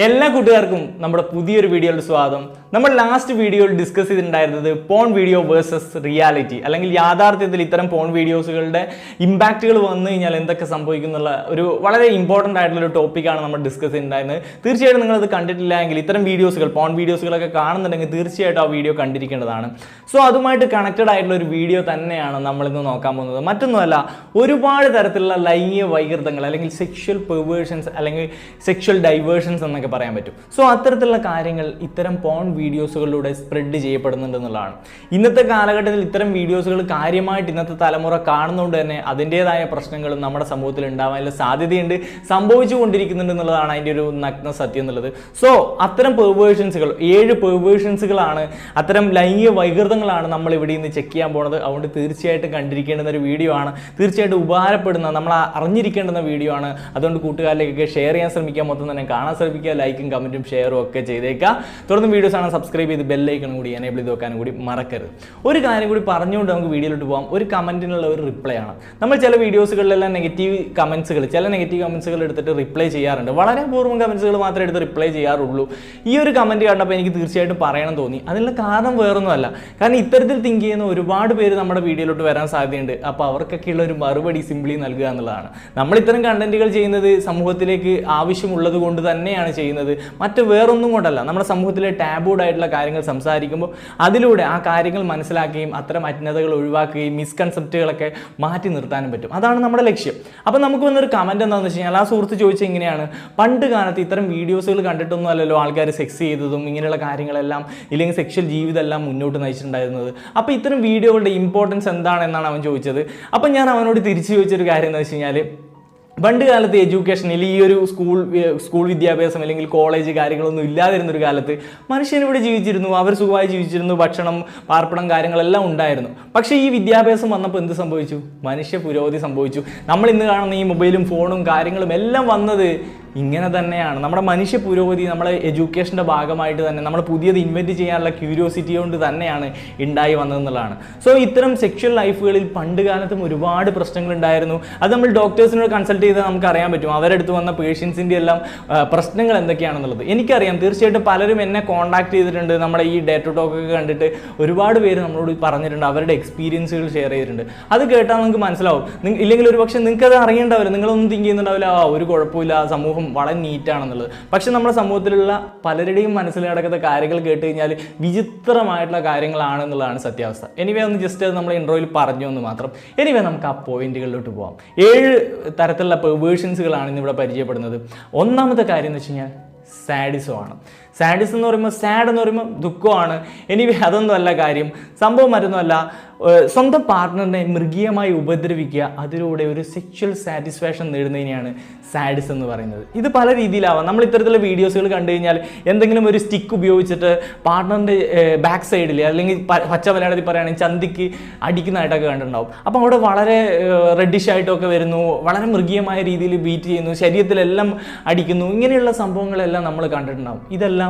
എല്ലാ കൂട്ടുകാർക്കും നമ്മുടെ പുതിയൊരു വീഡിയോയിൽ സ്വാഗതം. നമ്മൾ ലാസ്റ്റ് വീഡിയോയിൽ ഡിസ്കസ് ചെയ്തിട്ടുണ്ടായിരുന്നത് പോൺ വീഡിയോ വേഴ്സസ് റിയാലിറ്റി, അല്ലെങ്കിൽ യാഥാർത്ഥ്യത്തിൽ ഇത്തരം പോൺ വീഡിയോസുകളുടെ ഇമ്പാക്റ്റുകൾ വന്നു കഴിഞ്ഞാൽ എന്തൊക്കെ സംഭവിക്കും എന്നുള്ള ഒരു വളരെ ഇമ്പോർട്ടൻ്റ് ആയിട്ടുള്ള ഒരു ടോപ്പിക്കാണ് നമ്മൾ ഡിസ്കസ് ചെയ്തിട്ടുണ്ടായിരുന്നത്. തീർച്ചയായിട്ടും നിങ്ങളത് കണ്ടിട്ടില്ല എങ്കിൽ ഇത്തരം വീഡിയോസുകൾ പോൺ വീഡിയോസുകളൊക്കെ കാണുന്നുണ്ടെങ്കിൽ തീർച്ചയായിട്ടും ആ വീഡിയോ കണ്ടിരിക്കേണ്ടതാണ്. സോ അതുമായിട്ട് കണക്റ്റഡ് ആയിട്ടുള്ള ഒരു വീഡിയോ തന്നെയാണ് നമ്മളിന്ന് നോക്കാൻ പോകുന്നത്. മറ്റൊന്നുമല്ല, ഒരുപാട് തരത്തിലുള്ള ലൈംഗിക വൈകൃതങ്ങൾ അല്ലെങ്കിൽ സെക്ഷൽ പെർവേർഷൻസ് അല്ലെങ്കിൽ സെക്ഷൽ ഡൈവേർഷൻസ് എന്നൊക്കെ പറയാൻ പറ്റും. സോ അത്തരത്തിലുള്ള കാര്യങ്ങൾ ഇത്തരം പോൺ വീഡിയോസുകളിലൂടെ സ്പ്രെഡ് ചെയ്യപ്പെടുന്നുണ്ടെന്നുള്ളതാണ്. ഇന്നത്തെ കാലഘട്ടത്തിൽ ഇത്തരം വീഡിയോസുകൾ കാര്യമായിട്ട് ഇന്നത്തെ തലമുറ കാണുന്നതുകൊണ്ട് തന്നെ അതിൻ്റെതായ പ്രശ്നങ്ങളും നമ്മുടെ സമൂഹത്തിൽ ഉണ്ടാവാനുള്ള സാധ്യതയുണ്ട്, സംഭവിച്ചു കൊണ്ടിരിക്കുന്നുണ്ട് എന്നുള്ളതാണ് അതിൻ്റെ ഒരു നഗ്ന സത്യം എന്നുള്ളത്. സോ അത്തരം പെർവേർഷൻസുകൾ 7 പെർവേർഷൻസുകളാണ്, അത്തരം ലൈംഗിക വൈകൃതങ്ങളാണ് നമ്മൾ ഇവിടെ നിന്ന് ചെക്ക് ചെയ്യാൻ പോകുന്നത്. അതുകൊണ്ട് തീർച്ചയായിട്ടും കണ്ടിരിക്കേണ്ടുന്ന ഒരു വീഡിയോ ആണ്, തീർച്ചയായിട്ടും ഉപകാരപ്പെടുന്ന, നമ്മൾ അറിഞ്ഞിരിക്കേണ്ടുന്ന വീഡിയോ ആണ്. അതുകൊണ്ട് കൂട്ടുകാരിലേക്കൊക്കെ ഷെയർ ചെയ്യാൻ ശ്രമിക്കുക, മൊത്തം തന്നെ കാണാൻ ശ്രമിക്കുക, ലൈക്കും കമൻറ്റും ഷെയറും ഒക്കെ ചെയ്തേക്കുക. തുടർന്ന് വീഡിയോസ് ആണ് സബ്സ്ക്രൈബ് ചെയ്ത് ബെല്ലൈക്കണും കൂടി എനേബിൾ ചെയ്ത് വെക്കാനും കൂടി മറക്കരുത്. ഒരു കാര്യം കൂടി പറഞ്ഞുകൊണ്ട് നമുക്ക് വീഡിയോയിലോട്ട് പോകാം. ഒരു കമൻറ്റിനുള്ള ഒരു റിപ്ലൈ ആണ്. നമ്മൾ ചില വീഡിയോസുകളിലെല്ലാം നെഗറ്റീവ് കമൻസുകൾ എടുത്തിട്ട് റിപ്ലൈ ചെയ്യാറുണ്ട്. വളരെ അപൂർവം കമൻസുകൾ മാത്രമേ എടുത്ത് റിപ്ലൈ ചെയ്യാറുള്ളൂ. ഈ ഒരു കമൻറ്റ് കണ്ടപ്പോൾ എനിക്ക് തീർച്ചയായിട്ടും പറയണം തോന്നി. അതിനുള്ള കാരണം വേറൊന്നുമല്ല, കാരണം ഇത്തരത്തിൽ തിങ്ക് ചെയ്യുന്ന ഒരുപാട് പേര് നമ്മുടെ വീഡിയോയിലോട്ട് വരാൻ സാധ്യതയുണ്ട്. അപ്പോൾ അവർക്കൊക്കെയുള്ള ഒരു മറുപടി സിംപ്ലി നൽകുക എന്നുള്ളതാണ്. നമ്മൾ ഇത്തരം കണ്ടന്റുകൾ ചെയ്യുന്നത് സമൂഹത്തിലേക്ക് ആവശ്യമുള്ളത് കൊണ്ട് തന്നെയാണ് ചെയ്യുന്നത്, മറ്റ് വേറൊന്നും കൊണ്ടല്ല. നമ്മുടെ സമൂഹത്തിലെ ടാബൂഡ് ആയിട്ടുള്ള കാര്യങ്ങൾ സംസാരിക്കുമ്പോൾ അതിലൂടെ ആ കാര്യങ്ങൾ മനസ്സിലാക്കുകയും അത്തരം അജ്ഞതകൾ ഒഴിവാക്കുകയും മിസ്കൺസെപ്റ്റുകളൊക്കെ മാറ്റി നിർത്താനും പറ്റും. അതാണ് നമ്മുടെ ലക്ഷ്യം. അപ്പം നമുക്ക് വന്നൊരു കമൻറ്റ് എന്താണെന്ന് വെച്ച് കഴിഞ്ഞാൽ, ആ സുഹൃത്ത് ചോദിച്ചത് ഇങ്ങനെയാണ്: പണ്ട് കാലത്ത് ഇത്തരം വീഡിയോസുകൾ കണ്ടിട്ടൊന്നും അല്ലല്ലോ ആൾക്കാർ സെക്സ് ചെയ്തതും ഇങ്ങനെയുള്ള കാര്യങ്ങളെല്ലാം ഇല്ലെങ്കിൽ സെക്ഷൽ ജീവിതമെല്ലാം മുന്നോട്ട് നയിച്ചിട്ടുണ്ടായിരുന്നത്. അപ്പോൾ ഇത്തരം വീഡിയോകളുടെ ഇമ്പോർട്ടൻസ് എന്താണെന്നാണ് അവൻ ചോദിച്ചത്. അപ്പം ഞാൻ അവനോട് തിരിച്ചു ചോദിച്ചൊരു കാര്യം എന്ന് വെച്ച് കഴിഞ്ഞാൽ, പണ്ട് കാലത്ത് എഡ്യൂക്കേഷനിൽ ഈ ഒരു സ്കൂൾ വിദ്യാഭ്യാസം അല്ലെങ്കിൽ കോളേജ് കാര്യങ്ങളൊന്നും ഇല്ലാതിരുന്നൊരു കാലത്ത് മനുഷ്യൻ ഇവിടെ ജീവിച്ചിരുന്നു, അവർ സുഖമായി ജീവിച്ചിരുന്നു, ഭക്ഷണം, പാർപ്പിടം കാര്യങ്ങളെല്ലാം ഉണ്ടായിരുന്നു. പക്ഷേ ഈ വിദ്യാഭ്യാസം വന്നപ്പോൾ എന്ത് സംഭവിച്ചു? മനുഷ്യ പുരോഗതി സംഭവിച്ചു. നമ്മൾ ഇന്ന് കാണുന്ന ഈ മൊബൈലും ഫോണും കാര്യങ്ങളും എല്ലാം വന്നത് ഇങ്ങനെ തന്നെയാണ്. നമ്മുടെ മനുഷ്യ പുരോഗതി നമ്മളെ എഡ്യൂക്കേഷൻ്റെ ഭാഗമായിട്ട് തന്നെ നമ്മൾ പുതിയത് ഇൻവെൻറ്റ് ചെയ്യാനുള്ള ക്യൂരിയോസിറ്റി കൊണ്ട് തന്നെയാണ് ഉണ്ടായി വന്നതെന്നുള്ളതാണ്. സോ ഇത്തരം സെക്ഷൽ ലൈഫുകളിൽ പണ്ട് കാലത്തും ഒരുപാട് പ്രശ്നങ്ങൾ ഉണ്ടായിരുന്നു. അത് നമ്മൾ ഡോക്ടേഴ്സിനോട് കൺസൾട്ട് ചെയ്താൽ നമുക്ക് അറിയാൻ പറ്റും, അവരെടുത്ത് വന്ന പേഷ്യൻസിൻ്റെ എല്ലാം പ്രശ്നങ്ങൾ എന്തൊക്കെയാണെന്നുള്ളത്. എനിക്കറിയാം, തീർച്ചയായിട്ടും പലരും എന്നെ കോൺടാക്ട് ചെയ്തിട്ടുണ്ട്. നമ്മുടെ ഈ ഡേ ടു ടോക്കൊക്കെ കണ്ടിട്ട് ഒരുപാട് പേര് നമ്മളോട് പറഞ്ഞിട്ടുണ്ട്, അവരുടെ എക്സ്പീരിയൻസുകൾ ഷെയർ ചെയ്തിട്ടുണ്ട്. അത് കേട്ടാൽ നിങ്ങൾക്ക് മനസ്സിലാവും. ഇല്ലെങ്കിൽ ഒരു പക്ഷേ നിങ്ങൾക്ക് അത് അറിയേണ്ടാവില്ല, നിങ്ങളൊന്നും തിങ്ക് ചെയ്യുന്നുണ്ടാവില്ല, ഒരു കുഴപ്പമില്ല, സമൂഹം വളരെ നീറ്റാണെന്നുള്ളത്. പക്ഷെ നമ്മുടെ സമൂഹത്തിലുള്ള പലരുടെയും മനസ്സിൽ നടക്കുന്ന കാര്യങ്ങൾ കേട്ട് കഴിഞ്ഞാൽ വിചിത്രമായിട്ടുള്ള കാര്യങ്ങളാണെന്നുള്ളതാണ് സത്യാവസ്ഥ. എനിവേ ഒന്ന് ജസ്റ്റ് അത് നമ്മൾ ഇൻട്രോയിൽ പറഞ്ഞു എന്ന് മാത്രം. എനിവേ നമുക്ക് ആ പോയിന്റുകളിലോട്ട് പോകാം. 7 തരത്തിലുള്ള പെർവേർഷൻസുകളാണ് ഇന്നിവിടെ പരിചയപ്പെടുന്നത്. ഒന്നാമത്തെ കാര്യം എന്ന് വെച്ച് കഴിഞ്ഞാൽ സാഡിസമാണ്. സാഡിസം എന്ന് പറയുമ്പോൾ, സാഡ് എന്ന് പറയുമ്പോൾ ദുഃഖമാണ്. എനിവേ അതൊന്നും അല്ല കാര്യം. സംഭവം മറ്റൊന്നുമല്ല, സ്വന്തം പാർട്ട്ണറിനെ മൃഗീയമായി ഉപദ്രവിക്കുക, അതിലൂടെ ഒരു സെക്ഷൽ സാറ്റിസ്ഫാക്ഷൻ നേടുന്നതിനെയാണ് സാഡിസം എന്ന് പറയുന്നത്. ഇത് പല രീതിയിലാവാം. നമ്മൾ ഇത്തരത്തിലുള്ള വീഡിയോസുകൾ കണ്ടു കഴിഞ്ഞാൽ എന്തെങ്കിലും ഒരു സ്റ്റിക്ക് ഉപയോഗിച്ചിട്ട് പാർട്ട്ണറിൻ്റെ ബാക്ക് സൈഡിൽ, അല്ലെങ്കിൽ പച്ച മലയാളത്തിൽ പറയുകയാണെങ്കിൽ ചന്തിക്ക് അടിക്കുന്നതായിട്ടൊക്കെ കണ്ടിട്ടുണ്ടാവും. അപ്പോൾ അവിടെ വളരെ റെഡിഷ് ആയിട്ടൊക്കെ വരുന്നു, വളരെ മൃഗീയമായ രീതിയിൽ ബീറ്റ് ചെയ്യുന്നു, ശരീരത്തിലെല്ലാം അടിക്കുന്നു. ഇങ്ങനെയുള്ള സംഭവങ്ങളെല്ലാം നമ്മൾ കണ്ടിട്ടുണ്ടാവും. ഇതെല്ലാം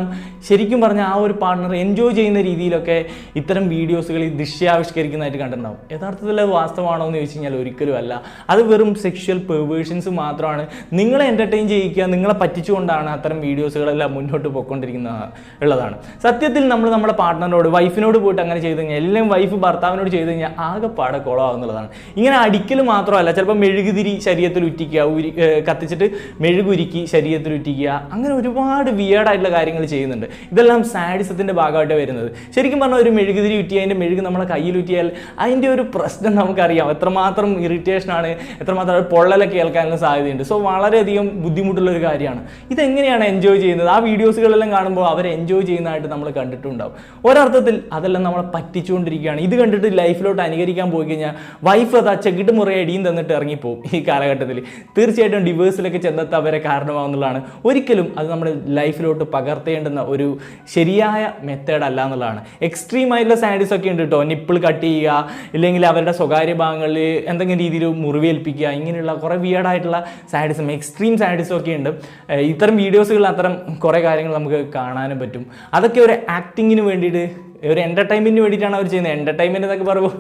ശരിക്കും പറഞ്ഞാൽ ആ ഒരു പാർട്ട്ണർ എൻജോയ് ചെയ്യുന്ന രീതിയിലൊക്കെ ഇത്തരം വീഡിയോസുകളിൽ ദൃശ്യാവിഷ്കരിക്കുന്നതായിട്ട് കണ്ടിട്ടുണ്ടാവും. യഥാർത്ഥത്തിൽ അത് വാസ്തവമാണോ എന്ന് ചോദിച്ചു കഴിഞ്ഞാൽ ഒരിക്കലും അല്ല. അത് വെറും സെക്ഷൽ പെർവേർഷൻസ് മാത്രമാണ്. നിങ്ങളെ എൻ്റർടൈൻ ചെയ്യിക്കുക, നിങ്ങളെ പറ്റിച്ചുകൊണ്ടാണ് അത്തരം വീഡിയോസുകളെല്ലാം മുന്നോട്ട് പോയിക്കൊണ്ടിരിക്കുന്നതാണ്. സത്യത്തിൽ നമ്മൾ നമ്മുടെ പാർട്ട്ണറിനോട്, വൈഫിനോട് പോയിട്ട് അങ്ങനെ ചെയ്ത് കഴിഞ്ഞാൽ, എല്ലാം വൈഫ് ഭർത്താവിനോട് ചെയ്ത് കഴിഞ്ഞാൽ ആകെപ്പാടെ കുളമാകുന്നുള്ളതാണ്. ഇങ്ങനെ അടിക്കൽ മാത്രമല്ല, ചിലപ്പോൾ മെഴുകുതിരി ശരീരത്തിൽ ഉറ്റിക്കുക, കത്തിച്ചിട്ട് മെഴുകുരുക്കി ശരീരത്തിൽ ഉറ്റിക്കുക, അങ്ങനെ ഒരുപാട് വിയേർഡായിട്ടുള്ള കാര്യങ്ങൾ ചെയ്യുന്നുണ്ട്. ഇതെല്ലാം സാഡിസത്തിൻ്റെ ഭാഗമായിട്ട് വരുന്നത്. ശരിക്കും പറഞ്ഞാൽ ഒരു മെഴുകുതിരി ഉറ്റി അതിൻ്റെ മെഴുക് നമ്മളെ കയ്യിൽ ഉറ്റിയാൽ അതിൻ്റെ ഒരു പ്രശ്നം നമുക്കറിയാം, എത്രമാത്രം ഇറിറ്റേഷനാണ്, എത്രമാത്രം പൊള്ളലൊക്കെ കേൾക്കാനുള്ള സാധ്യതയുണ്ട്. സോ വളരെയധികം ബുദ്ധിമുട്ടുള്ളൊരു കാര്യമാണ്. ഇതെങ്ങനെയാണ് എൻജോയ് ചെയ്യുന്നത്? ആ വീഡിയോസുകളെല്ലാം കാണുമ്പോൾ അവർ എൻജോയ് ചെയ്യുന്നതായിട്ട് നമ്മൾ കണ്ടിട്ടുണ്ടാവും. ഒരർത്ഥത്തിൽ അതെല്ലാം നമ്മളെ പറ്റിച്ചുകൊണ്ടിരിക്കുകയാണ്. ഇത് കണ്ടിട്ട് ലൈഫിലോട്ട് അനുകരിക്കാൻ പോയി കഴിഞ്ഞാൽ വൈഫ് അത് ചെകിട്ട് മുറയെ അടിയും തന്നിട്ട് ഇറങ്ങിപ്പോവും. ഈ കാലഘട്ടത്തിൽ തീർച്ചയായിട്ടും ഡിവേഴ്സിലൊക്കെ ചെന്നെത്താൻ അവരെ കാരണമാകുന്നതാണ്. ഒരിക്കലും അത് നമ്മുടെ ലൈഫിലോട്ട് പകർത്തേണ്ടുന്ന ഒരു ശരിയായ മെത്തേഡ് അല്ല എന്നുള്ളതാണ്. എക്സ്ട്രീം ആയിട്ടുള്ള സാഡിസ് ഒക്കെ ഉണ്ട് കേട്ടോ. നിപ്പിൾ കട്ട് ചെയ്യുക, ഇല്ലെങ്കിൽ അവരുടെ സ്വകാര്യ ഭാഗങ്ങളിൽ എന്തെങ്കിലും രീതിയിൽ മുറിവേൽപ്പിക്കുക, ഇങ്ങനെയുള്ള കുറേ വിയേർഡായിട്ടുള്ള സാഡിസം, എക്സ്ട്രീം സാഡിസം ഒക്കെ ഉണ്ട്. ഇത്തരം വീഡിയോസുകളിൽ അത്തരം കുറേ കാര്യങ്ങൾ നമുക്ക് കാണാനും പറ്റും. അതൊക്കെ ഒരു ആക്ടിങ്ങിന് വേണ്ടിയിട്ട്, ഒരു എൻ്റർടൈൻമെൻറ്റിന് വേണ്ടിയിട്ടാണ് അവർ ചെയ്യുന്നത്. എൻ്റർടൈൻമെൻറ്റ് എന്നൊക്കെ പറയുമ്പോൾ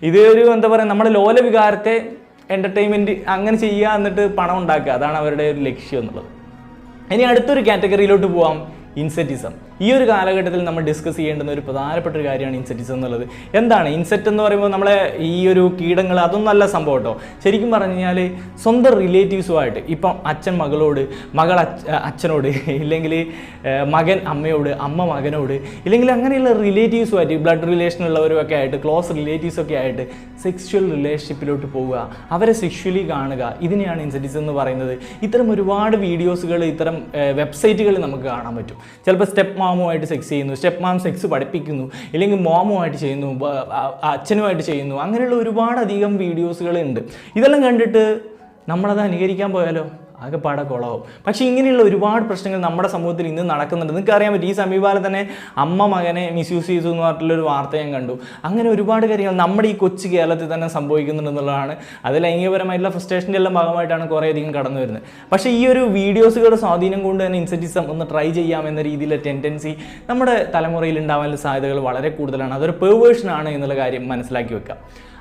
ഇത് ഒരു എന്താ പറയുക, നമ്മുടെ ലോല വികാരത്തെ എൻ്റർടൈൻമെൻറ്റ് അങ്ങനെ ചെയ്യുക, എന്നിട്ട് പണം ഉണ്ടാക്കുക, അതാണ് അവരുടെ ഒരു ലക്ഷ്യം എന്നുള്ളത്. ഇനി അടുത്തൊരു കാറ്റഗറിയിലോട്ട് പോവാം, ഇൻസെറ്റിസം. ഈ ഒരു കാലഘട്ടത്തിൽ നമ്മൾ ഡിസ്കസ് ചെയ്യേണ്ടുന്ന ഒരു പ്രധാനപ്പെട്ട ഒരു കാര്യമാണ് ഇൻസെറ്റിസം എന്നുള്ളത്. എന്താണ് ഇൻസെറ്റ് എന്ന് പറയുമ്പോൾ? നമ്മളെ ഈ ഒരു കീടങ്ങൾ അതൊന്നല്ല സംഭവം കേട്ടോ. ശരിക്കും പറഞ്ഞു കഴിഞ്ഞാൽ സ്വന്തം റിലേറ്റീവ്സുമായിട്ട്, ഇപ്പം അച്ഛൻ മകളോട്, മകൾ അച്ഛനോട്, ഇല്ലെങ്കിൽ മകൻ അമ്മയോട്, അമ്മ മകനോട്, ഇല്ലെങ്കിൽ അങ്ങനെയുള്ള റിലേറ്റീവ്സുമായിട്ട്, ബ്ലഡ് റിലേഷൻ ഉള്ളവരൊക്കെ ആയിട്ട്, ക്ലോസ് റിലേറ്റീവ്സൊക്കെ ആയിട്ട് സെക്ഷ്വൽ റിലേഷൻഷിപ്പിലോട്ട് പോവുക, അവരെ സെക്ഷലി കാണുക, ഇതിനെയാണ് ഇൻസെറ്റിസം എന്ന് പറയുന്നത്. ഇത്തരം ഒരുപാട് വീഡിയോസുകൾ ഇത്തരം വെബ്സൈറ്റുകളിൽ നമുക്ക് കാണാൻ പറ്റും. ചിലപ്പോൾ സ്റ്റെപ്പ് മാമുമായിട്ട് സെക്സ് ചെയ്യുന്നു, സ്റ്റെപ്പ് മാം സെക്സ് പഠിപ്പിക്കുന്നു, ഇല്ലെങ്കിൽ മോമുമായിട്ട് ചെയ്യുന്നു, അച്ഛനുമായിട്ട് ചെയ്യുന്നു, അങ്ങനെയുള്ള ഒരുപാടധികം വീഡിയോസുകളുണ്ട്. ഇതെല്ലാം കണ്ടിട്ട് നമ്മളത് അനുകരിക്കാൻ പോയാലോ ആകെ പാടെ കുളവും. പക്ഷേ ഇങ്ങനെയുള്ള ഒരുപാട് പ്രശ്നങ്ങൾ നമ്മുടെ സമൂഹത്തിൽ ഇന്ന് നടക്കുന്നുണ്ട്. നിങ്ങൾക്ക് അറിയാൻ പറ്റും, ഈ സമീപകാലം തന്നെ അമ്മ മകനെ മിസ്യൂസ് ചെയ്തു എന്ന് പറഞ്ഞിട്ടുള്ളൊരു വാർത്ത ഞാൻ കണ്ടു. അങ്ങനെ ഒരുപാട് കാര്യങ്ങൾ നമ്മുടെ ഈ കൊച്ചു കേരളത്തിൽ തന്നെ സംഭവിക്കുന്നുണ്ടെന്നുള്ളതാണ്. അത് ലൈംഗികപരമായിട്ടുള്ള ഫ്രസ്ട്രേഷൻ്റെ എല്ലാം ഭാഗമായിട്ടാണ് കുറേയധികം കടന്നു വരുന്നത്. പക്ഷേ ഈ ഒരു വീഡിയോസുകളുടെ സ്വാധീനം കൊണ്ട് തന്നെ ഇൻസെറ്റിസം ഒന്ന് ട്രൈ ചെയ്യാമെന്ന രീതിയിലെ ടെൻഡൻസി നമ്മുടെ തലമുറയിൽ ഉണ്ടാവാനുള്ള സാധ്യതകൾ വളരെ കൂടുതലാണ്. അതൊരു പെർവേർഷനാണ് എന്നുള്ള കാര്യം മനസ്സിലാക്കി വെക്കാം.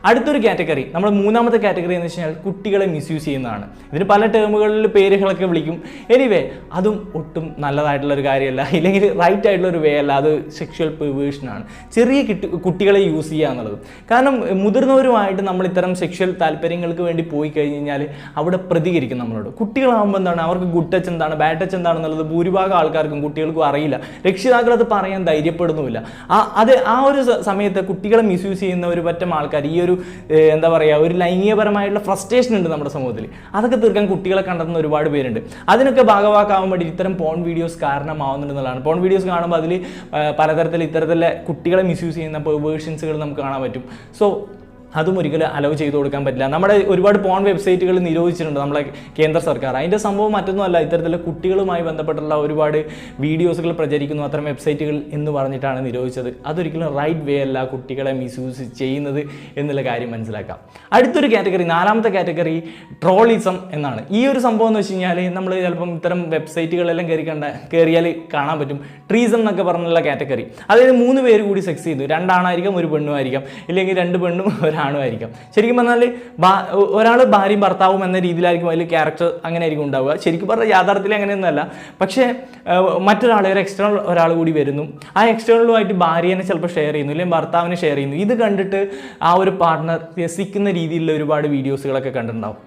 അടുത്തൊരു കാറ്റഗറി, നമ്മൾ മൂന്നാമത്തെ കാറ്റഗറി എന്ന് വെച്ച് കഴിഞ്ഞാൽ കുട്ടികളെ മിസ്യൂസ് ചെയ്യുന്നതാണ്. ഇതിന് പല ടേമുകളിൽ പേരുകളൊക്കെ വിളിക്കും. എനിവേ അതും ഒട്ടും നല്ലതായിട്ടുള്ളൊരു കാര്യമല്ല, ഇല്ലെങ്കിൽ റൈറ്റ് ആയിട്ടുള്ളൊരു വേ അല്ല. അത് സെക്ഷൽ പെർവേർഷനാണ്. ചെറിയ കുട്ടികളെ യൂസ് ചെയ്യുക എന്നുള്ളത്. കാരണം മുതിർന്നവരുമായിട്ട് നമ്മൾ ഇത്തരം സെക്ഷൽ താല്പര്യങ്ങൾക്ക് വേണ്ടി പോയി കഴിഞ്ഞ് കഴിഞ്ഞാൽ അവിടെ പ്രതികരിക്കും നമ്മളോട്. കുട്ടികളാകുമ്പോൾ എന്താണ്, അവർക്ക് ഗുഡ് ടച്ച് എന്താണ്, ബാഡ് ടച്ച് എന്താണെന്നുള്ളത് ഭൂരിഭാഗം ആൾക്കാർക്കും കുട്ടികൾക്കും അറിയില്ല. രക്ഷിതാക്കൾ അത് പറയാൻ ധൈര്യപ്പെടുന്നുമില്ല. ആ ഒരു സമയത്ത് കുട്ടികളെ മിസ്യൂസ് ചെയ്യുന്ന ഒരു പറ്റം ആൾക്കാർ ഈ ഒരു എന്താ പറയുക, ഒരു ലൈംഗികപരമായിട്ടുള്ള ഫ്രസ്ട്രേഷൻ ഉണ്ട് നമ്മുടെ സമൂഹത്തിൽ. അതൊക്കെ തീർക്കാൻ കുട്ടികളെ കണ്ടെത്തുന്ന ഒരുപാട് പേരുണ്ട്. അതിനൊക്കെ ഭാഗവാക്കാവാൻ വേണ്ടി ഇത്തരം പോൺ വീഡിയോസ് കാരണമാവുന്നുണ്ടെന്നുള്ളതാണ്. പോൺ വീഡിയോസ് കാണുമ്പോൾ അതിൽ പലതരത്തിൽ ഇത്തരത്തിലെ കുട്ടികളെ മിസ്യൂസ് ചെയ്യുന്ന പെർവേർഷൻസുകൾ നമുക്ക് കാണാൻ പറ്റും. സോ അതും ഒരിക്കലും അലോ ചെയ്ത് കൊടുക്കാൻ പറ്റില്ല. നമ്മുടെ ഒരുപാട് പോൺ വെബ്സൈറ്റുകൾ നിരോധിച്ചിട്ടുണ്ട് നമ്മളെ കേന്ദ്ര സർക്കാർ. അതിൻ്റെ സംഭവം മറ്റൊന്നുമല്ല, ഇത്തരത്തിലുള്ള കുട്ടികളുമായി ബന്ധപ്പെട്ടുള്ള ഒരുപാട് വീഡിയോസുകൾ പ്രചരിക്കുന്നു അത്തരം വെബ്സൈറ്റുകൾ എന്ന് പറഞ്ഞിട്ടാണ് നിരോധിച്ചത്. അതൊരിക്കലും റൈറ്റ് വേ അല്ല കുട്ടികളെ മിസ്യൂസ് ചെയ്യുന്നത് എന്നുള്ള കാര്യം മനസ്സിലാക്കാം. അടുത്തൊരു കാറ്റഗറി, നാലാമത്തെ കാറ്റഗറി ട്രോളിസം എന്നാണ്. ഈ ഒരു സംഭവം എന്ന് വെച്ച് കഴിഞ്ഞാൽ നമ്മൾ ചിലപ്പം ഇത്തരം വെബ്സൈറ്റുകളെല്ലാം കയറിയാൽ കാണാൻ പറ്റും. ട്രീസം എന്നൊക്കെ പറഞ്ഞുള്ള കാറ്റഗറി. അതായത് 3 പേര് കൂടി സെക്സ് ചെയ്തു, 2 ആണായിരിക്കാം 1 പെണ്ണും ആയിരിക്കാം, ഇല്ലെങ്കിൽ 2 പെണ്ണും ആണുമായിരിക്കാം. ശരിക്കും പറഞ്ഞാൽ ഒരാൾ ഭാര്യയും ഭർത്താവും എന്ന രീതിയിലായിരിക്കും അതിൽ ക്യാരക്ടർ അങ്ങനെ ആയിരിക്കും ഉണ്ടാവുക. ശരിക്കും പറഞ്ഞാൽ യാഥാർത്ഥ്യത്തിൽ അങ്ങനെയൊന്നുമല്ല. പക്ഷേ മറ്റൊരാൾ, ഒരു എക്സ്റ്റേണൽ ഒരാൾ കൂടി വരുന്നു, ആ എക്സ്റ്റേണലുമായിട്ട് ഭാര്യനെ ചിലപ്പോൾ ഷെയർ ചെയ്യുന്നു, അല്ലെങ്കിൽ ഭർത്താവിനെ ഷെയർ ചെയ്യുന്നു. ഇത് കണ്ടിട്ട് ആ ഒരു പാർട്ട്ണർ രസിക്കുന്ന രീതിയിലുള്ള ഒരുപാട് വീഡിയോസുകളൊക്കെ കണ്ടിട്ടുണ്ടാവും.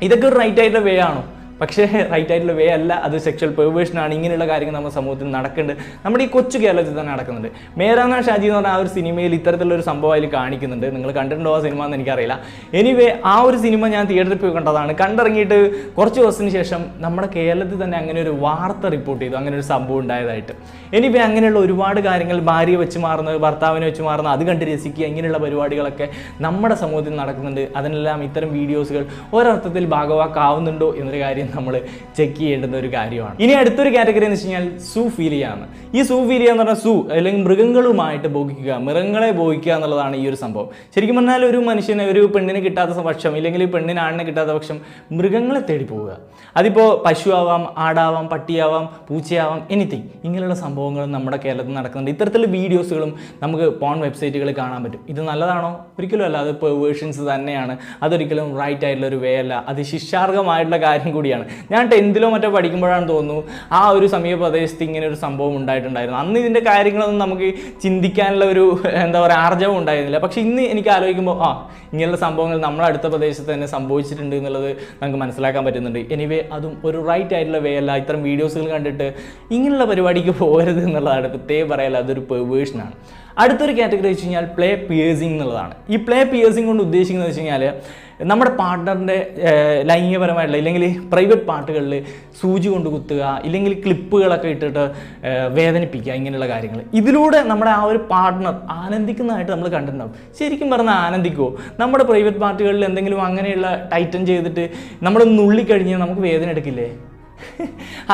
ഇതൊക്കെ ഒരു റൈറ്റ് ആയിട്ടുള്ള വേ ആണോ? പക്ഷേ റൈറ്റ് ആയിട്ടുള്ള വേ അല്ല. അത് സെക്ഷൽ പെർവേർഷനാണ്. ഇങ്ങനെയുള്ള കാര്യങ്ങൾ നമ്മുടെ സമൂഹത്തിൽ നടക്കുന്നുണ്ട്. നമ്മുടെ ഈ കൊച്ചു കേരളത്തിൽ തന്നെ നടക്കുന്നുണ്ട്. മേരാനാ ഷാജി എന്ന് പറഞ്ഞാൽ ആ ഒരു സിനിമയിൽ ഇത്തരത്തിലുള്ളൊരു സംഭവം അതിൽ കാണിക്കുന്നുണ്ട്. നിങ്ങൾ കണ്ടിട്ടുണ്ടോ ആ സിനിമ എന്ന് എനിക്കറിയില്ല. എനിവേ ആ ഒരു സിനിമ ഞാൻ തിയേറ്ററിൽ പോയി കണ്ടതാണ്. കണ്ടിറങ്ങിയിട്ട് കുറച്ച് ദിവസത്തിന് ശേഷം നമ്മുടെ കേരളത്തിൽ തന്നെ അങ്ങനെ ഒരു വാർത്ത റിപ്പോർട്ട് ചെയ്തു, അങ്ങനെ ഒരു സംഭവം ഉണ്ടായതായിട്ട്. എനിവേ അങ്ങനെയുള്ള ഒരുപാട് കാര്യങ്ങൾ, ഭാര്യയെ വെച്ച് മാറുന്നത്, ഭർത്താവിനെ വെച്ച് മാറുന്നത്, അത് കണ്ട് രസിക്കുക, ഇങ്ങനെയുള്ള പരിപാടികളൊക്കെ നമ്മുടെ സമൂഹത്തിൽ നടക്കുന്നുണ്ട്. അതിനെല്ലാം ഇത്തരം വീഡിയോസുകൾ ഒരർത്ഥത്തിൽ ഭാഗവാക്കാവുന്നുണ്ടോ എന്നൊരു കാര്യം നമ്മൾ ചെക്ക് ചെയ്യേണ്ടുന്ന ഒരു കാര്യമാണ്. ഇനി അടുത്തൊരു കാറ്റഗറി എന്ന് വെച്ച് കഴിഞ്ഞാൽ സൂഫീലിയ ആണ്. ഈ സൂഫീലിയ എന്ന് പറഞ്ഞാൽ അല്ലെങ്കിൽ മൃഗങ്ങളുമായിട്ട് ഭോഗിക്കുക, മൃഗങ്ങളെ ഭോഗിക്കുക എന്നുള്ളതാണ് ഈ ഒരു സംഭവം. ശരിക്കും പറഞ്ഞാൽ ഒരു മനുഷ്യനെ, ഒരു പെണ്ണിനെ കിട്ടാത്ത പക്ഷം, ഇല്ലെങ്കിൽ പെണ്ണിന് ആണിനെ കിട്ടാത്ത പക്ഷം മൃഗങ്ങളെ തേടി പോവുക. അതിപ്പോൾ പശു ആവാം, ആടാവാം, പട്ടിയാവാം, പൂച്ചയാവാം, എനിത്തിങ്. ഇങ്ങനെയുള്ള സംഭവങ്ങളും നമ്മുടെ കേരളത്തിൽ നടക്കുന്നുണ്ട്. ഇത്തരത്തിലുള്ള വീഡിയോസുകളും നമുക്ക് പോൺ വെബ്സൈറ്റുകളിൽ കാണാൻ പറ്റും. ഇത് നല്ലതാണോ? ഒരിക്കലും അല്ല. അത് പെർവേർഷൻസ് തന്നെയാണ്. അതൊരിക്കലും റൈറ്റ് ആയിട്ടുള്ള ഒരു വേ അല്ല. അത് ശിക്ഷാർഹമായിട്ടുള്ള കാര്യം കൂടിയാണ്. ഞാൻ 10th മറ്റോ പഠിക്കുമ്പോഴാണ് തോന്നുന്നു ആ ഒരു സമീപ പ്രദേശത്ത് ഇങ്ങനെ ഒരു സംഭവം ഉണ്ടായിട്ടുണ്ടായിരുന്നു. അന്ന് ഇതിൻ്റെ കാര്യങ്ങളൊന്നും നമുക്ക് ചിന്തിക്കാനുള്ള ഒരു എന്താ പറയുക ആർജവം ഉണ്ടായിരുന്നില്ല. പക്ഷേ ഇന്ന് എനിക്ക് ആലോചിക്കുമ്പോൾ ഇങ്ങനെയുള്ള സംഭവങ്ങൾ നമ്മുടെ അടുത്ത പ്രദേശത്ത് തന്നെ സംഭവിച്ചിട്ടുണ്ട് എന്നുള്ളത് നമുക്ക് മനസ്സിലാക്കാൻ പറ്റുന്നുണ്ട്. എനിവേ അതും ഒരു റൈറ്റ് ആയിട്ടുള്ള വേ അല്ല. ഇത്തരം വീഡിയോസുകൾ കണ്ടിട്ട് ഇങ്ങനെയുള്ള പരിപാടിക്ക് പോകരുത് എന്നുള്ളതാണ് പ്രത്യേകം പറയാല്ല. അതൊരു പെർവേർഷനാണ്. അടുത്തൊരു കാറ്റഗറി വെച്ച് കഴിഞ്ഞാൽ പ്ലേ പിയേഴ്സിംഗ് എന്നുള്ളതാണ്. ഈ പ്ലേ പിയേഴ്സിംഗ് കൊണ്ട് ഉദ്ദേശിക്കുന്നത് വെച്ച് കഴിഞ്ഞാൽ നമ്മുടെ പാർട്ട്ണറിൻ്റെ ലൈംഗികപരമായിട്ടുള്ള ഇല്ലെങ്കിൽ പ്രൈവറ്റ് പാർട്ടുകളിൽ സൂചി കൊണ്ട് കുത്തുക, ഇല്ലെങ്കിൽ ക്ലിപ്പുകളൊക്കെ ഇട്ടിട്ട് വേദനിപ്പിക്കുക, ഇങ്ങനെയുള്ള കാര്യങ്ങൾ. ഇതിലൂടെ നമ്മുടെ ആ ഒരു പാർട്ട്ണർ ആനന്ദിക്കുന്നതായിട്ട് നമ്മൾ കണ്ടിട്ടുണ്ടാവും. ശരിക്കും പറഞ്ഞാൽ ആനന്ദിക്കുമോ? നമ്മുടെ പ്രൈവറ്റ് പാർട്ടുകളിൽ എന്തെങ്കിലും അങ്ങനെയുള്ള ടൈറ്റൻ ചെയ്തിട്ട് നമ്മൾ നുള്ളിക്കഴിഞ്ഞാൽ നമുക്ക് വേദന എടുക്കില്ലേ?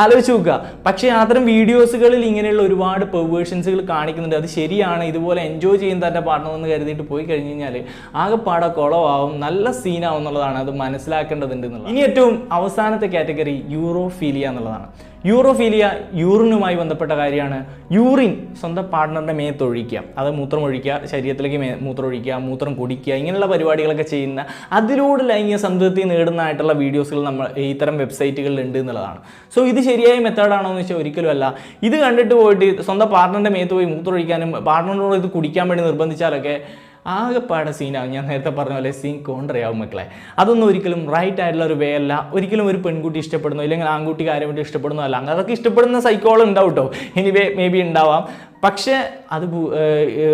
ആലോചിച്ച് നോക്കുക. പക്ഷേ അത്തരം വീഡിയോസുകളിൽ ഇങ്ങനെയുള്ള ഒരുപാട് പെർവേർഷൻസുകൾ കാണിക്കുന്നുണ്ട്. അത് ശരിയാണ്. ഇതുപോലെ എൻജോയ് ചെയ്യുന്ന തൻ്റെ പാർട്ണർ എന്ന് കരുതിയിട്ട് പോയി കഴിഞ്ഞ് കഴിഞ്ഞാൽ ആകെപ്പാടെ കുളമാവും, നല്ല സീനാവും എന്നുള്ളതാണ്. അത് മനസ്സിലാക്കേണ്ടതുണ്ട് എന്നുള്ളത്. ഇനി ഏറ്റവും അവസാനത്തെ കാറ്റഗറി യൂറോഫീലിയ എന്നുള്ളതാണ്. യൂറോഫീലിയ യൂറിനുമായി ബന്ധപ്പെട്ട കാര്യമാണ്. യൂറിൻ സ്വന്തം പാർട്ട്ണറുടെ മേത്തൊഴിക്കുക, അത് മൂത്രം ഒഴിക്കുക, ശരീരത്തിലേക്ക് മൂത്രം ഒഴിക്കുക, മൂത്രം കുടിക്കുക, ഇങ്ങനെയുള്ള പരിപാടികളൊക്കെ ചെയ്യുന്ന അതിലൂടെ ലൈംഗിക സംതൃപ്തി നേടുന്നതായിട്ടുള്ള വീഡിയോസുകൾ നമ്മൾ ഇത്തരം വെബ്സൈറ്റുകളിൽ ഉണ്ട് എന്നുള്ളതാണ്. സോ ഇത് ശരിയായ മെത്തേഡാണോ എന്ന് വെച്ചാൽ ഒരിക്കലും അല്ല. ഇത് കണ്ടിട്ട് പോയിട്ട് സ്വന്തം പാർട്ട്ണറിൻ്റെ മേത്ത് പോയി മൂത്രം ഒഴിക്കാനും പാർട്ട്ണറിനോട് ഇത് കുടിക്കാൻ വേണ്ടി നിർബന്ധിച്ചാലൊക്കെ ആകെപ്പാടെ സീനാകും. ഞാൻ നേരത്തെ പറഞ്ഞ പോലെ സീൻ കോൺട്രയാവും മക്കളെ. അതൊന്നും ഒരിക്കലും റൈറ്റ് ആയിട്ടുള്ള ഒരു വേ അല്ല. ഒരിക്കലും ഒരു പെൺകുട്ടി ഇഷ്ടപ്പെടുന്നു അല്ലെങ്കിൽ ആൺകുട്ടി കാര്യം വേണ്ടി ഇഷ്ടപ്പെടുന്നതല്ല. അങ്ങനെ അതൊക്കെ ഇഷ്ടപ്പെടുന്ന സൈക്കോളം ഉണ്ടാവും കേട്ടോ, എനിവേ മേ ബി ഉണ്ടാവാം. പക്ഷേ അത്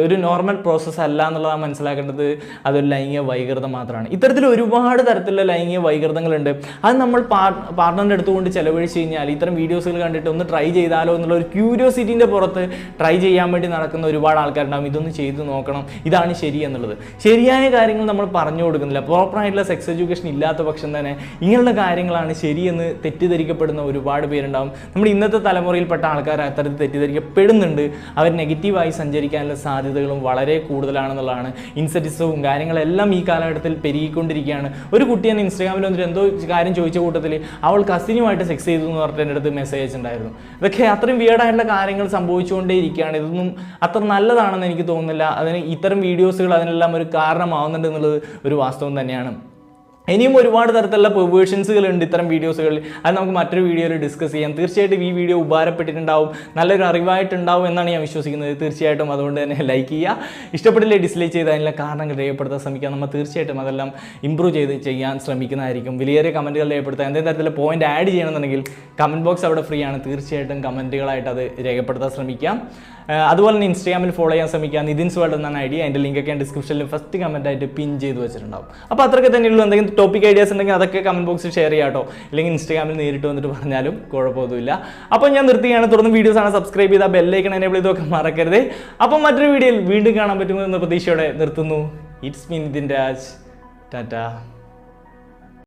ഒരു നോർമൽ പ്രോസസ്സ് അല്ല എന്നുള്ളതാണ് മനസ്സിലാക്കേണ്ടത്. അതൊരു ലൈംഗിക വൈകൃതം മാത്രമാണ്. ഇത്തരത്തിൽ ഒരുപാട് തരത്തിലുള്ള ലൈംഗിക വൈകൃതങ്ങളുണ്ട്. അത് നമ്മൾ പാർട്ട്ണറിൻ്റെ അടുത്തുകൊണ്ട് ചിലവഴിച്ച് കഴിഞ്ഞാൽ ഇത്തരം വീഡിയോസുകൾ കണ്ടിട്ട് ഒന്ന് ട്രൈ ചെയ്താലോ എന്നുള്ള ഒരു ക്യൂരിയോസിറ്റിൻ്റെ പുറത്ത് ട്രൈ ചെയ്യാൻ വേണ്ടി നടക്കുന്ന ഒരുപാട് ആൾക്കാരുണ്ടാകും. ഇതൊന്ന് ചെയ്ത് നോക്കണം, ഇതാണ് ശരി എന്നുള്ളത്. ശരിയായ കാര്യങ്ങൾ നമ്മൾ പറഞ്ഞു കൊടുക്കുന്നില്ല. പ്രോപ്പറായിട്ടുള്ള സെക്സ് എഡ്യൂക്കേഷൻ ഇല്ലാത്ത പക്ഷം തന്നെ ഇങ്ങനെയുള്ള കാര്യങ്ങളാണ് ശരിയെന്ന് തെറ്റിദ്ധരിക്കപ്പെടുന്ന ഒരുപാട് പേരുണ്ടാകും. നമ്മുടെ ഇന്നത്തെ തലമുറയിൽപ്പെട്ട ആൾക്കാർ അത്തരത്തിൽ തെറ്റിദ്ധരിക്കപ്പെടുന്നുണ്ട്. അവർ നെഗറ്റീവായി സഞ്ചരിക്കാനുള്ള സാധ്യതകളും വളരെ കൂടുതലാണെന്നുള്ളതാണ്. ഇൻസെറ്റിസവും കാര്യങ്ങളെല്ലാം ഈ കാലഘട്ടത്തിൽ പെരുകിക്കൊണ്ടിരിക്കുകയാണ്. ഒരു കുട്ടി തന്നെ ഇൻസ്റ്റാഗ്രാമിൽ വന്നിട്ട് എന്തോ കാര്യം ചോദിച്ച കൂട്ടത്തിൽ അവൾ കസിനുമായിട്ട് സെക്സ് ചെയ്തു എന്ന് പറഞ്ഞിട്ട് എൻ്റെ അടുത്ത് മെസ്സേജ് ഉണ്ടായിരുന്നു. ഇതൊക്കെ അത്രയും വിയേർഡായിട്ടുള്ള കാര്യങ്ങൾ സംഭവിച്ചുകൊണ്ടേ ഇരിക്കുകയാണ്. ഇതൊന്നും അത്ര നല്ലതാണെന്ന് എനിക്ക് തോന്നുന്നില്ല. അതിന് ഇത്തരം വീഡിയോസുകൾ അതിനെല്ലാം ഒരു കാരണമാവുന്നുണ്ട് എന്നുള്ളത് ഒരു വാസ്തവം തന്നെയാണ്. ഇനിയും ഒരുപാട് തരത്തിലുള്ള പെർവേഷൻസുകൾ ഉണ്ട് ഇത്തരം വീഡിയോസുകളിൽ. അത് നമുക്ക് മറ്റൊരു വീഡിയോയിൽ ഡിസ്കസ് ചെയ്യാം. തീർച്ചയായിട്ടും ഈ വീഡിയോ ഉപകാരപ്പെട്ടിട്ടുണ്ടാവും, നല്ലൊരു അറിവായിട്ടുണ്ടാവും എന്നാണ് ഞാൻ വിശ്വസിക്കുന്നത്. തീർച്ചയായിട്ടും അതുകൊണ്ട് തന്നെ ലൈക്ക് ചെയ്യുക, ഇഷ്ടപ്പെട്ടില്ലേ ഡിസ്ലൈക്ക് ചെയ്ത് അതിനുള്ള കാരണങ്ങൾ രേഖപ്പെടുത്താൻ ശ്രമിക്കുക. നമ്മൾ തീർച്ചയായിട്ടും അതെല്ലാം ഇമ്പ്രൂവ് ചെയ്യാൻ ശ്രമിക്കുന്നതായിരിക്കും. വലിയ കമൻറ്റുകൾ രേഖപ്പെടുത്താൻ എന്തെങ്കിലും തരത്തിലുള്ള പോയിന്റ് ആഡ് ചെയ്യണമെന്നുണ്ടെങ്കിൽ കമൻറ്റ് ബോക്സ് അവിടെ ഫ്രീ ആണ്. തീർച്ചയായിട്ടും കമൻറ്റുകളായിട്ട് അത് രേഖപ്പെടുത്താൻ ശ്രമിക്കാം. അതുപോലെ തന്നെ ഇൻസ്റ്റാഗ്രാമിൽ ഫോളോ ചെയ്യാൻ ശ്രമിക്കുക. നിധിൻ സ്ക്വാഡ് എന്നാണ് ഐഡിയ. അതിൻ്റെ ലിങ്കൊക്കെ ഞാൻ ഡിസ്ക്രിപ്ഷനിൽ ഫസ്റ്റ് കമൻറ്റായിട്ട് പിൻ ചെയ്ത് വെച്ചിട്ടുണ്ടാവും. അപ്പോൾ അത്രയൊക്കെ തന്നെയുള്ളൂ. എന്തെങ്കിലും ടോപ്പിക് ഐഡിയാസ് ഉണ്ടെങ്കിൽ അതൊക്കെ കമൻറ്റ് ബോക്സിൽ ഷെയർ ചെയ്യാം കേട്ടോ. അല്ലെങ്കിൽ ഇൻസ്റ്റാഗ്രാമിൽ നേരിട്ട് വന്നിട്ട് പറഞ്ഞാലും കുഴപ്പമൊന്നുമില്ല. അപ്പോൾ ഞാൻ നിർത്തുകയാണ്. തുടർന്ന് വീഡിയോസ് ആണ് സബ്സ്ക്രൈബ് ചെയ്താൽ ബെല്ലൈക്കൺ എനേബിൾ ചെയ്തൊക്കെ മറക്കരുത്. അപ്പോൾ മറ്റൊരു വീഡിയോയിൽ വീണ്ടും കാണാൻ പറ്റുമെന്ന പ്രതീക്ഷയോടെ നിർത്തുന്നു. It's me Nidhin Raj. ടാറ്റ.